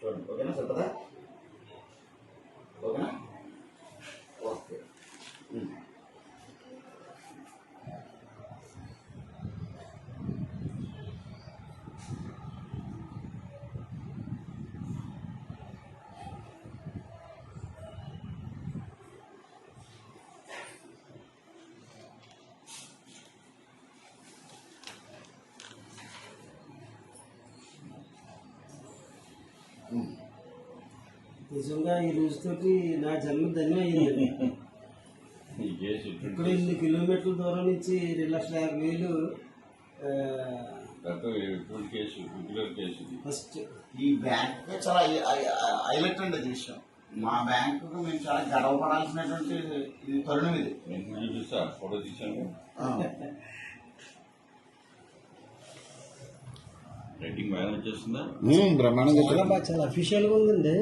చూడండి. ఓకేనా? సరిపదా? ఓకేనా? ఓకే. నిజంగా ఈ రోజుతోటి నా జన్మ ధన్యం అయ్యింది. ఇక్కడ 8 కిలోమీటర్ల దూరం నుంచి 2,50,000 ఫస్ట్. ఈ బ్యాంక్ చాలా హైలైట్ అండి అది విషయం. మా బ్యాంకు మేము చాలా గడవపడాల్సినటువంటి ఇది తరుణం ఇది. ఫోటో తీసాము. రైటింగ్ బాగా వచ్చేస్తుందా? బ్రహ్మాండంగా చాలా అఫీషియల్గా ఉందండి.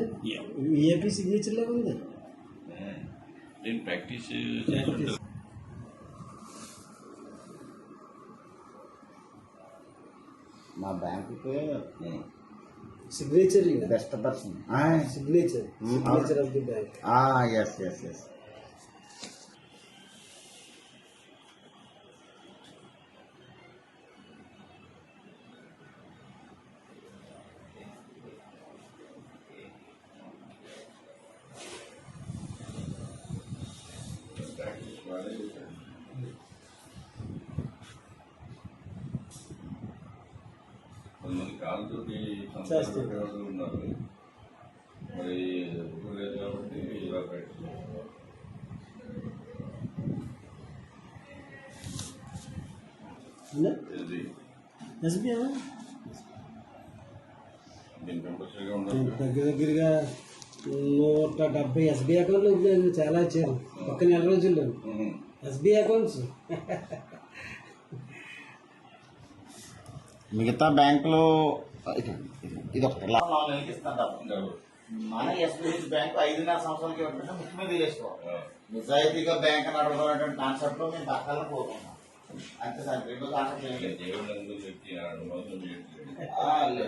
ఏపీ సిగ్నేచర్ లాగా ఉంది. నేను ప్రాక్టీస్ చేస్తుంటా. మా బ్యాంకుకి signature best person. Signature of the bank. Yes yes yes. Practice బాగా చేశాను. కొంతమంది కాళ్ళతో సంస్థలు ఉన్నారు. మరి లేదు కాబట్టి ఇలా ప్రాక్టీస్ చేస్తాను. ఇది ఎస్బీఐ దీని కంపల్సరీగా ఉండాలి. దగ్గరగా 170 ఎస్బీఐ అకౌంట్లు చాలా ఇచ్చారు ఒక్క నెల రోజుల్లో. ఎస్బీఐ అకౌంట్స్ మిగతా బ్యాంకులో ఇది ఒకటి ఇస్తాను. మన ఎస్బీఐ బ్యాంకు 5.5 సంవత్సరాలకి ఇవ్వకుండా ముఖ్యమైన చేసుకోవాలి. నిజాయితీగా బ్యాంక్ నడవడం అనేటువంటి కాన్సెప్ట్ లో మేము పక్కన పోతున్నాం. అంతే సార్. రెండో కాన్సెప్ట్ ఏం లేదు. దేవుడు వ్యక్తి మోసం చేయట్లేదు.